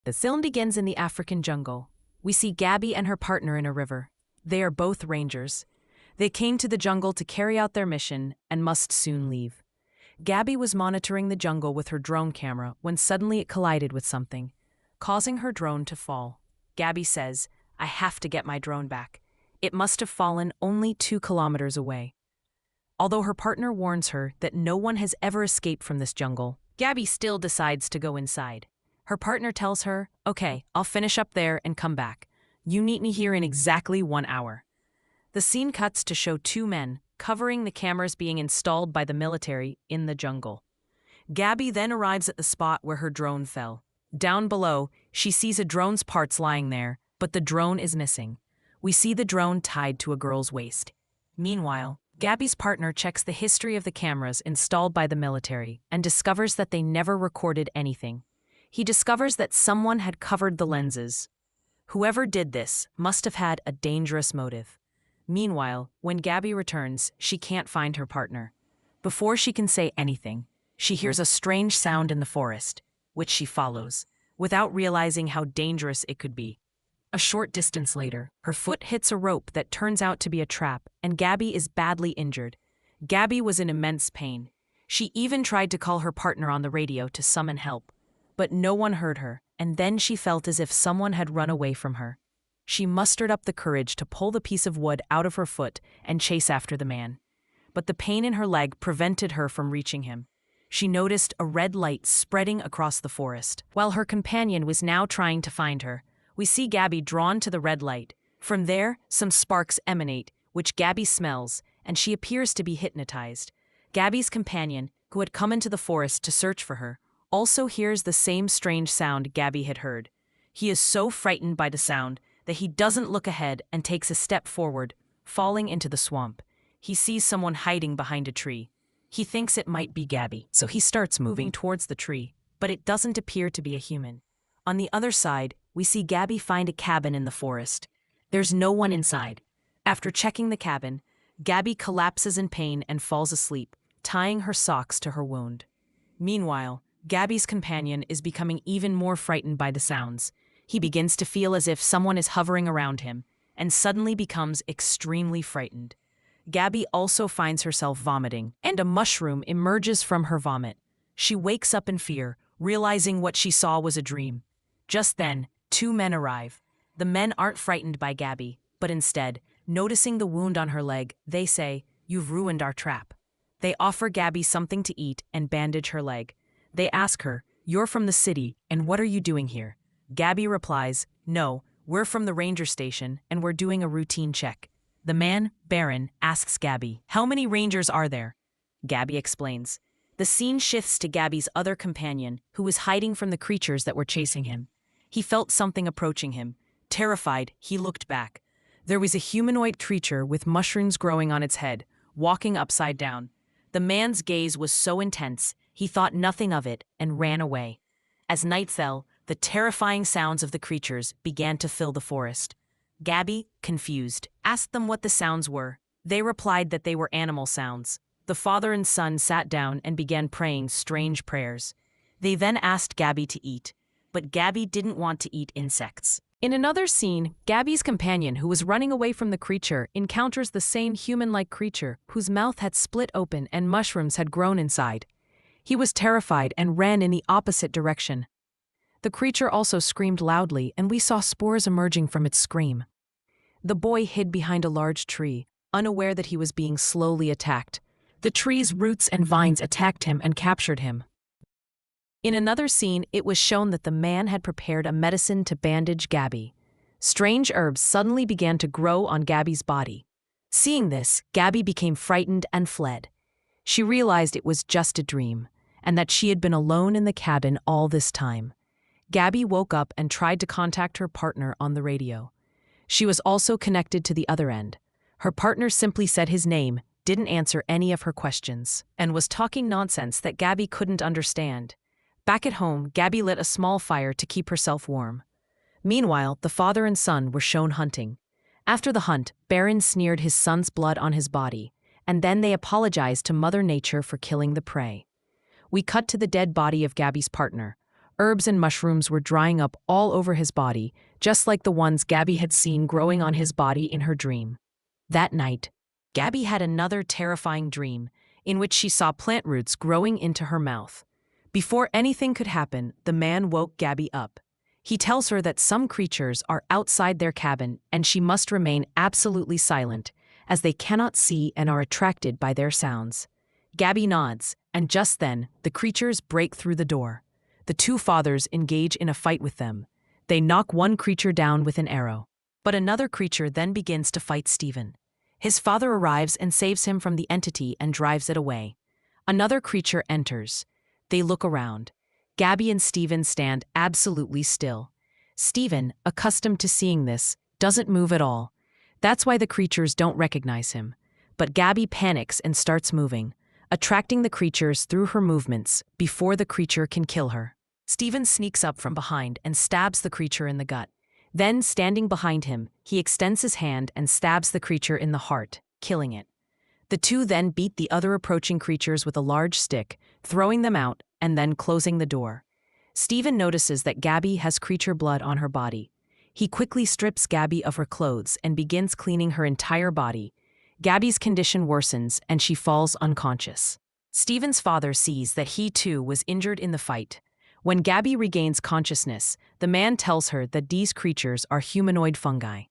The film begins in the African jungle. We see Gabby and her partner in a river. They are both rangers. They came to the jungle to carry out their mission and must soon leave. Gabby was monitoring the jungle with her drone camera when suddenly it collided with something, causing her drone to fall. Gabby says, "I have to get my drone back. It must have fallen only 2 kilometers away." Although her partner warns her that no one has ever escaped from this jungle, Gabby still decides to go inside. Her partner tells her, "Okay, I'll finish up there and come back. You meet me here in exactly 1 hour." The scene cuts to show 2 men covering the cameras being installed by the military in the jungle. Gabby then arrives at the spot where her drone fell. Down below, she sees a drone's parts lying there, but the drone is missing. We see the drone tied to a girl's waist. Meanwhile, Gabby's partner checks the history of the cameras installed by the military and discovers that they never recorded anything. He discovers that someone had covered the lenses. Whoever did this must have had a dangerous motive. Meanwhile, when Gabby returns, she can't find her partner. Before she can say anything, she hears a strange sound in the forest, which she follows, without realizing how dangerous it could be. A short distance later, her foot hits a rope that turns out to be a trap, and Gabby is badly injured. Gabby was in immense pain. She even tried to call her partner on the radio to summon help, but no one heard her, and then she felt as if someone had run away from her. She mustered up the courage to pull the piece of wood out of her foot and chase after the man. But the pain in her leg prevented her from reaching him. She noticed a red light spreading across the forest. While her companion was now trying to find her, we see Gabby drawn to the red light. From there, some sparks emanate, which Gabby smells, and she appears to be hypnotized. Gabby's companion, who had come into the forest to search for her, also hears the same strange sound Gabby had heard. He is so frightened by the sound that he doesn't look ahead and takes a step forward, falling into the swamp. He sees someone hiding behind a tree. He thinks it might be Gabby, so he starts moving towards the tree, but it doesn't appear to be a human. On the other side, we see Gabby find a cabin in the forest. There's no one inside. After checking the cabin, Gabby collapses in pain and falls asleep, tying her socks to her wound. Meanwhile, Gabby's companion is becoming even more frightened by the sounds. He begins to feel as if someone is hovering around him, and suddenly becomes extremely frightened. Gabby also finds herself vomiting, and a mushroom emerges from her vomit. She wakes up in fear, realizing what she saw was a dream. Just then, 2 men arrive. The men aren't frightened by Gabby, but instead, noticing the wound on her leg, they say, "You've ruined our trap." They offer Gabby something to eat and bandage her leg. They ask her, "You're from the city, and what are you doing here?" Gabby replies, "No, we're from the ranger station, and we're doing a routine check." The man, Baron, asks Gabby, "How many rangers are there?" Gabby explains. The scene shifts to Gabby's other companion, who was hiding from the creatures that were chasing him. He felt something approaching him. Terrified, he looked back. There was a humanoid creature with mushrooms growing on its head, walking upside down. The man's gaze was so intense, he thought nothing of it and ran away. As night fell, the terrifying sounds of the creatures began to fill the forest. Gabby, confused, asked them what the sounds were. They replied that they were animal sounds. The father and son sat down and began praying strange prayers. They then asked Gabby to eat, but Gabby didn't want to eat insects. In another scene, Gabby's companion, who was running away from the creature, encounters the same human-like creature whose mouth had split open and mushrooms had grown inside. He was terrified and ran in the opposite direction. The creature also screamed loudly, and we saw spores emerging from its scream. The boy hid behind a large tree, unaware that he was being slowly attacked. The tree's roots and vines attacked him and captured him. In another scene, it was shown that the man had prepared a medicine to bandage Gabby. Strange herbs suddenly began to grow on Gabby's body. Seeing this, Gabby became frightened and fled. She realized it was just a dream, and that she had been alone in the cabin all this time. Gabby woke up and tried to contact her partner on the radio. She was also connected to the other end. Her partner simply said his name, didn't answer any of her questions, and was talking nonsense that Gabby couldn't understand. Back at home, Gabby lit a small fire to keep herself warm. Meanwhile, the father and son were shown hunting. After the hunt, Baron smeared his son's blood on his body, and then they apologized to Mother Nature for killing the prey. We cut to the dead body of Gabby's partner. herbs and mushrooms were drying up all over his body, just like the ones Gabby had seen growing on his body in her dream. That night, Gabby had another terrifying dream, in which she saw plant roots growing into her mouth. Before anything could happen, the man woke Gabby up. He tells her that some creatures are outside their cabin and she must remain absolutely silent, as they cannot see and are attracted by their sounds. Gabby nods, and just then, the creatures break through the door. The two fathers engage in a fight with them. They knock one creature down with an arrow. But another creature then begins to fight Stephen. His father arrives and saves him from the entity and drives it away. Another creature enters. They look around. Gabby and Stephen stand absolutely still. Stephen, accustomed to seeing this, doesn't move at all. That's why the creatures don't recognize him. But Gabby panics and starts moving, attracting the creatures through her movements before the creature can kill her. Stephen sneaks up from behind and stabs the creature in the gut. Then, standing behind him, he extends his hand and stabs the creature in the heart, killing it. The two then beat the other approaching creatures with a large stick, throwing them out and then closing the door. Stephen notices that Gabby has creature blood on her body. He quickly strips Gabby of her clothes and begins cleaning her entire body. Gabby's condition worsens and she falls unconscious. Stephen's father sees that he too was injured in the fight. When Gabby regains consciousness, the man tells her that these creatures are humanoid fungi.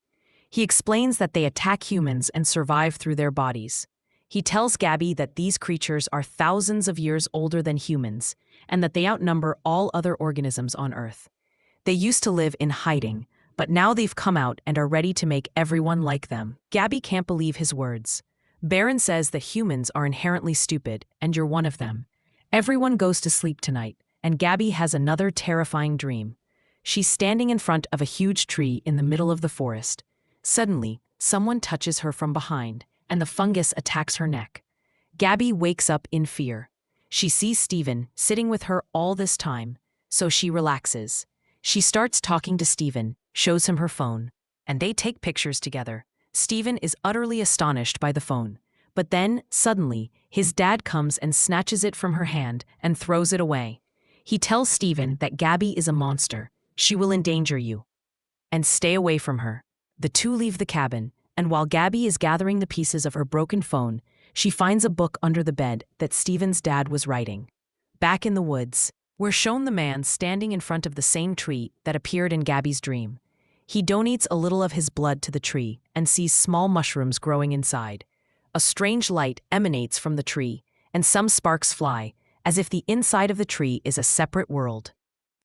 He explains that they attack humans and survive through their bodies. He tells Gabby that these creatures are thousands of years older than humans and that they outnumber all other organisms on Earth. They used to live in hiding, but now they've come out and are ready to make everyone like them. Gabby can't believe his words. Baron says that humans are inherently stupid, and you're one of them. Everyone goes to sleep tonight, and Gabby has another terrifying dream. She's standing in front of a huge tree in the middle of the forest. Suddenly, someone touches her from behind, and the fungus attacks her neck. Gabby wakes up in fear. She sees Stephen sitting with her all this time, so she relaxes. She starts talking to Stephen, shows him her phone, and they take pictures together. Stephen is utterly astonished by the phone, but then, suddenly, his dad comes and snatches it from her hand and throws it away. He tells Stephen that Gabby is a monster. She will endanger you. And stay away from her. The two leave the cabin, and while Gabby is gathering the pieces of her broken phone, she finds a book under the bed that Stephen's dad was writing. Back in the woods, we're shown the man standing in front of the same tree that appeared in Gabby's dream. He donates a little of his blood to the tree and sees small mushrooms growing inside. A strange light emanates from the tree, and some sparks fly, as if the inside of the tree is a separate world.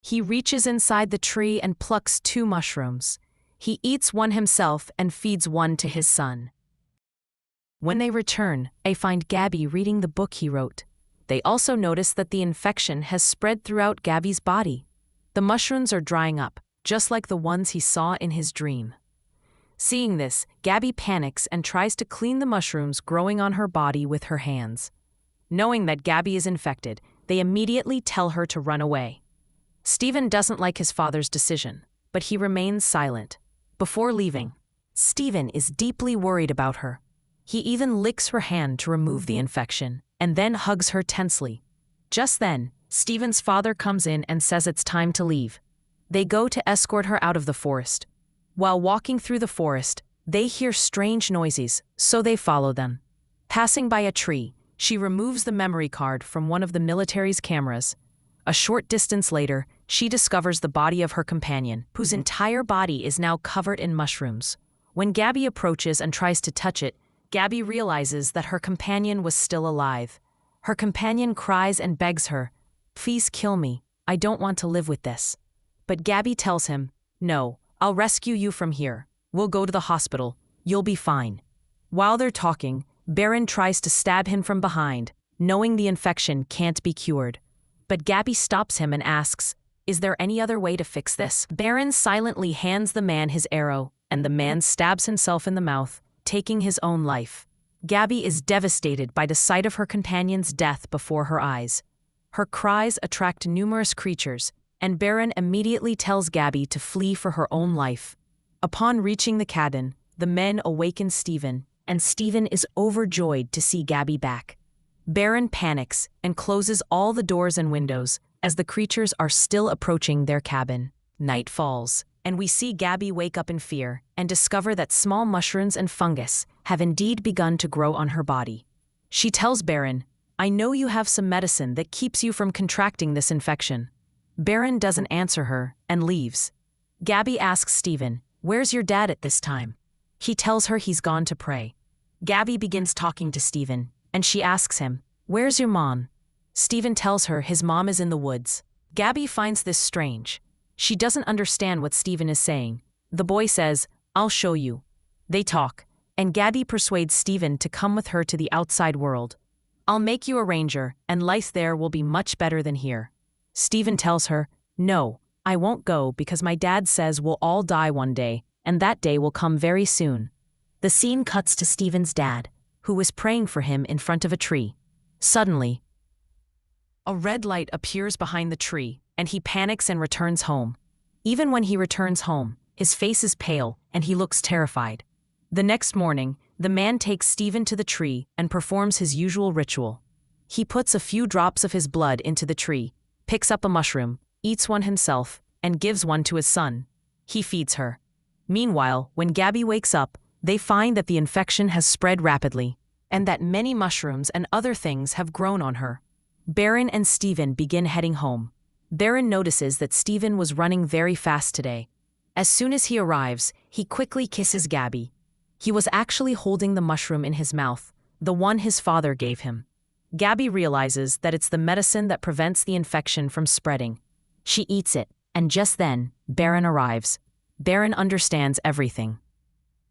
He reaches inside the tree and plucks 2 mushrooms. He eats one himself and feeds one to his son. When they return, they find Gabby reading the book he wrote. They also notice that the infection has spread throughout Gabby's body. The mushrooms are drying up, just like the ones he saw in his dream. Seeing this, Gabby panics and tries to clean the mushrooms growing on her body with her hands. Knowing that Gabby is infected, they immediately tell her to run away. Stephen doesn't like his father's decision, but he remains silent. Before leaving, Stephen is deeply worried about her. He even licks her hand to remove the infection, and then hugs her tensely. Just then, Stephen's father comes in and says it's time to leave. They go to escort her out of the forest. While walking through the forest, they hear strange noises, so they follow them. Passing by a tree, she removes the memory card from one of the military's cameras. A short distance later, she discovers the body of her companion, whose entire body is now covered in mushrooms. When Gabby approaches and tries to touch it, Gabby realizes that her companion was still alive. Her companion cries and begs her, "Please kill me, I don't want to live with this." But Gabby tells him, "No, I'll rescue you from here. We'll go to the hospital. You'll be fine." While they're talking, Baron tries to stab him from behind, knowing the infection can't be cured. But Gabby stops him and asks, "Is there any other way to fix this?" Baron silently hands the man his arrow, and the man stabs himself in the mouth, taking his own life. Gabby is devastated by the sight of her companion's death before her eyes. Her cries attract numerous creatures, and Baron immediately tells Gabby to flee for her own life. Upon reaching the cabin, the men awaken Stephen, and Stephen is overjoyed to see Gabby back. Baron panics and closes all the doors and windows, As the creatures are still approaching their cabin, night falls, and we see Gabby wake up in fear and discover that small mushrooms and fungus have indeed begun to grow on her body. She tells Baron, "I know you have some medicine that keeps you from contracting this infection." Baron doesn't answer her and leaves. Gabby asks Stephen, "Where's your dad at this time?" He tells her he's gone to pray. Gabby begins talking to Stephen, and she asks him, "Where's your mom?" Stephen tells her his mom is in the woods. Gabby finds this strange. She doesn't understand what Stephen is saying. The boy says, "I'll show you." They talk, and Gabby persuades Stephen to come with her to the outside world. "I'll make you a ranger, and life there will be much better than here." Stephen tells her, "No, I won't go because my dad says we'll all die one day, and that day will come very soon." The scene cuts to Stephen's dad, who is praying for him in front of a tree. Suddenly, a red light appears behind the tree, and he panics and returns home. Even when he returns home, his face is pale and he looks terrified. The next morning, the man takes Stephen to the tree and performs his usual ritual. He puts a few drops of his blood into the tree, picks up a mushroom, eats one himself, and gives one to his son. He feeds her. Meanwhile, when Gabby wakes up, they find that the infection has spread rapidly, and that many mushrooms and other things have grown on her. Baron and Stephen begin heading home. Baron notices that Stephen was running very fast today. As soon as he arrives, he quickly kisses Gabby. He was actually holding the mushroom in his mouth, the one his father gave him. Gabby realizes that it's the medicine that prevents the infection from spreading. She eats it, and just then, Baron arrives. Baron understands everything.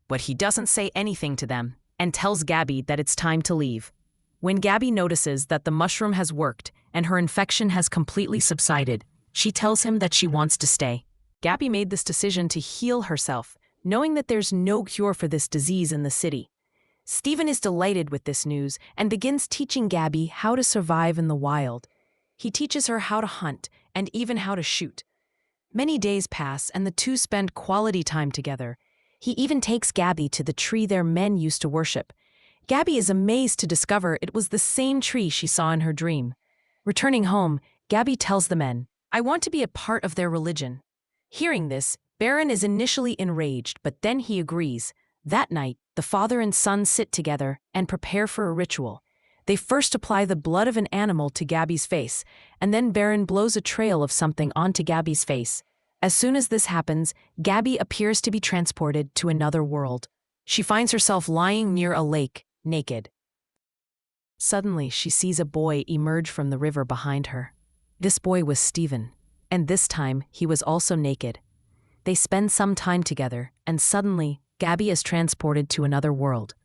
But he doesn't say anything to them, and tells Gabby that it's time to leave. When Gabby notices that the mushroom has worked and her infection has completely subsided, she tells him that she wants to stay. Gabby made this decision to heal herself, knowing that there's no cure for this disease in the city. Stephen is delighted with this news and begins teaching Gabby how to survive in the wild. He teaches her how to hunt and even how to shoot. Many days pass and the two spend quality time together. He even takes Gabby to the tree their men used to worship. Gabby is amazed to discover it was the same tree she saw in her dream. Returning home, Gabby tells the men, "I want to be a part of their religion." Hearing this, Baron is initially enraged, but then he agrees. That night, the father and son sit together and prepare for a ritual. They first apply the blood of an animal to Gabby's face, and then Baron blows a trail of something onto Gabby's face. As soon as this happens, Gabby appears to be transported to another world. She finds herself lying near a lake, naked. Suddenly, she sees a boy emerge from the river behind her. This boy was Stephen, and this time he was also naked. They spend some time together, and suddenly, Gabby is transported to another world.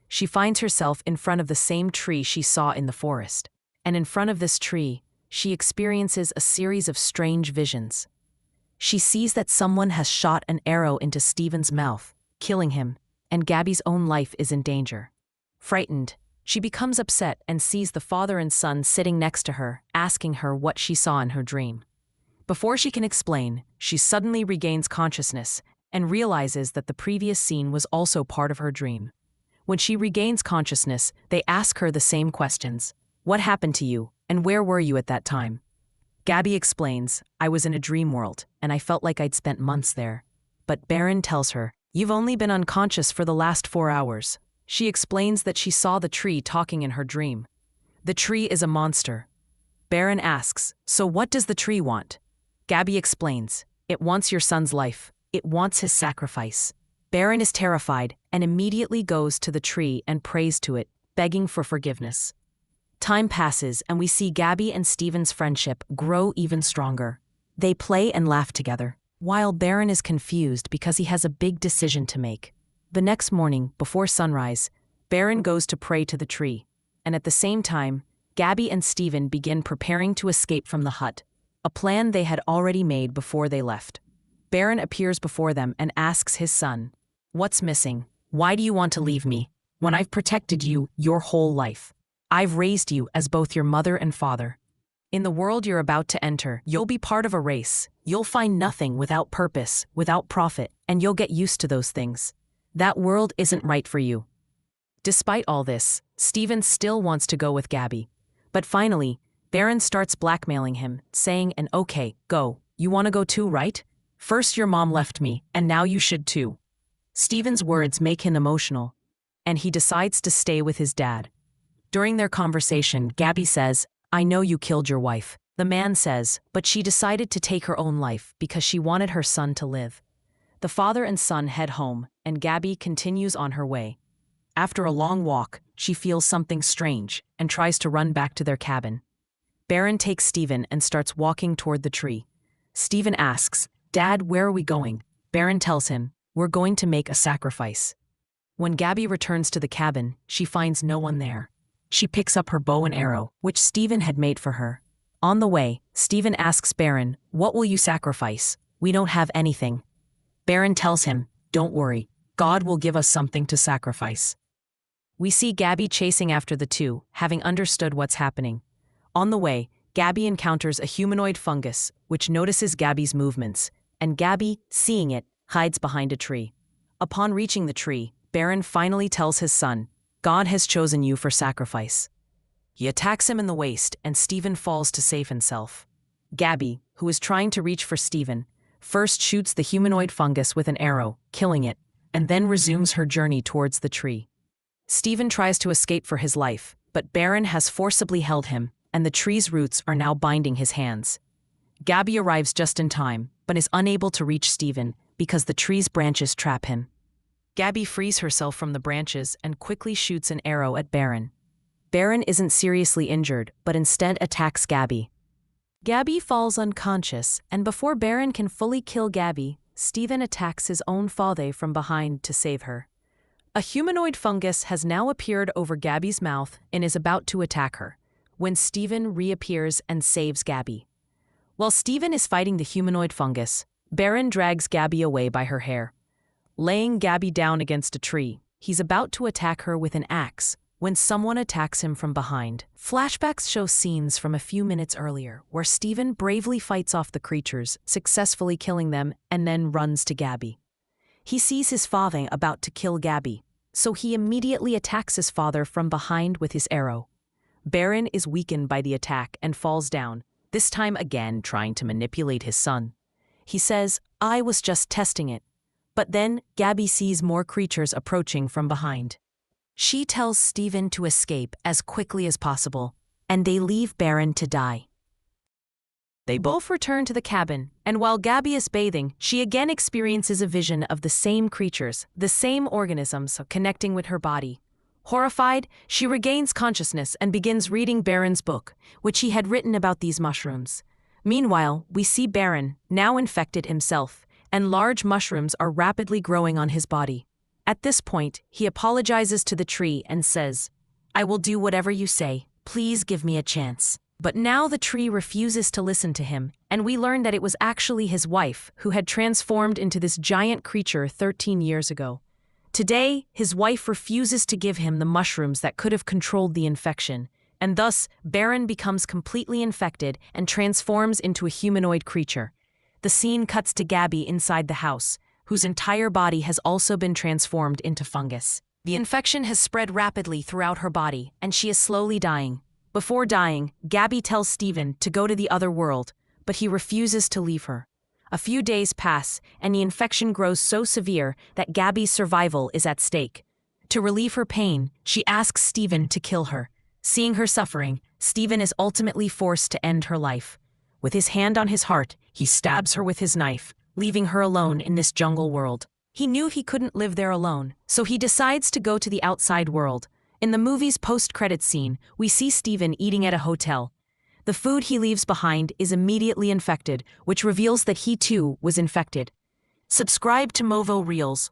She finds herself in front of the same tree she saw in the forest, and in front of this tree, she experiences a series of strange visions. She sees that someone has shot an arrow into Stephen's mouth, killing him, and Gabby's own life is in danger. Frightened, she becomes upset and sees the father and son sitting next to her, asking her what she saw in her dream. Before she can explain, she suddenly regains consciousness and realizes that the previous scene was also part of her dream. When she regains consciousness, they ask her the same questions. "What happened to you, and where were you at that time?" Gabby explains, "I was in a dream world, and I felt like I'd spent months there." But Baron tells her, "You've only been unconscious for the last 4 hours." She explains that she saw the tree talking in her dream. The tree is a monster. Baron asks, "So what does the tree want?" Gabby explains, "It wants your son's life. It wants his sacrifice." Baron is terrified and immediately goes to the tree and prays to it, begging for forgiveness. Time passes and we see Gabby and Stephen's friendship grow even stronger. They play and laugh together, while Baron is confused because he has a big decision to make. The next morning, before sunrise, Baron goes to pray to the tree, and at the same time, Gabby and Stephen begin preparing to escape from the hut, a plan they had already made before they left. Baron appears before them and asks his son, "What's missing? Why do you want to leave me, when I've protected you your whole life? I've raised you as both your mother and father. In the world you're about to enter, you'll be part of a race. You'll find nothing without purpose, without profit, and you'll get used to those things. That world isn't right for you." Despite all this, Stephen still wants to go with Gabby. But finally, Baron starts blackmailing him, saying, "And okay, go. You want to go too, right? First your mom left me, and now you should too." Stephen's words make him emotional, and he decides to stay with his dad. During their conversation, Gabby says, "I know you killed your wife." The man says, but she decided to take her own life because she wanted her son to live. The father and son head home, and Gabby continues on her way. After a long walk, she feels something strange and tries to run back to their cabin. Baron takes Stephen and starts walking toward the tree. Stephen asks, "Dad, where are we going?" Baron tells him, "We're going to make a sacrifice." When Gabby returns to the cabin, she finds no one there. She picks up her bow and arrow, which Stephen had made for her. On the way, Stephen asks Baron, "What will you sacrifice? We don't have anything." Baron tells him, "Don't worry, God will give us something to sacrifice." We see Gabby chasing after the two, having understood what's happening. On the way, Gabby encounters a humanoid fungus, which notices Gabby's movements, and Gabby, seeing it, hides behind a tree. Upon reaching the tree, Baron finally tells his son, "God has chosen you for sacrifice." He attacks him in the waist, and Stephen falls to save himself. Gabby, who is trying to reach for Stephen, first shoots the humanoid fungus with an arrow, killing it, and then resumes her journey towards the tree. Stephen tries to escape for his life, but Baron has forcibly held him, and the tree's roots are now binding his hands. Gabby arrives just in time, but is unable to reach Stephen because the tree's branches trap him. Gabby frees herself from the branches and quickly shoots an arrow at Baron. Baron isn't seriously injured, but instead attacks Gabby. Gabby falls unconscious, and before Baron can fully kill Gabby, Stephen attacks his own father from behind to save her. A humanoid fungus has now appeared over Gabby's mouth and is about to attack her, when Stephen reappears and saves Gabby. While Stephen is fighting the humanoid fungus, Baron drags Gabby away by her hair. Laying Gabby down against a tree, he's about to attack her with an axe, when someone attacks him from behind. Flashbacks show scenes from a few minutes earlier where Stephen bravely fights off the creatures, successfully killing them, and then runs to Gabby. He sees his father about to kill Gabby, so he immediately attacks his father from behind with his arrow. Baron is weakened by the attack and falls down, this time again trying to manipulate his son. He says, "I was just testing it." But then Gabby sees more creatures approaching from behind. She tells Stephen to escape as quickly as possible, and they leave Baron to die. They both return to the cabin, and while Gabby is bathing, she again experiences a vision of the same creatures, the same organisms connecting with her body. Horrified, she regains consciousness and begins reading Baron's book, which he had written about these mushrooms. Meanwhile, we see Baron, now infected himself, and large mushrooms are rapidly growing on his body. At this point, he apologizes to the tree and says, "I will do whatever you say, please give me a chance." But now the tree refuses to listen to him, and we learn that it was actually his wife who had transformed into this giant creature 13 years ago. Today, his wife refuses to give him the mushrooms that could have controlled the infection, and thus Baron becomes completely infected and transforms into a humanoid creature. The scene cuts to Gabby inside the house, whose entire body has also been transformed into fungus. The infection has spread rapidly throughout her body, and she is slowly dying. Before dying, Gabby tells Stephen to go to the other world, but he refuses to leave her. A few days pass, and the infection grows so severe that Gabby's survival is at stake. To relieve her pain, she asks Stephen to kill her. Seeing her suffering, Stephen is ultimately forced to end her life. With his hand on his heart, he stabs her with his knife, leaving her alone in this jungle world. He knew he couldn't live there alone, so he decides to go to the outside world. In the movie's post-credits scene, we see Stephen eating at a hotel. The food he leaves behind is immediately infected, which reveals that he too was infected. Subscribe to Movo Reels,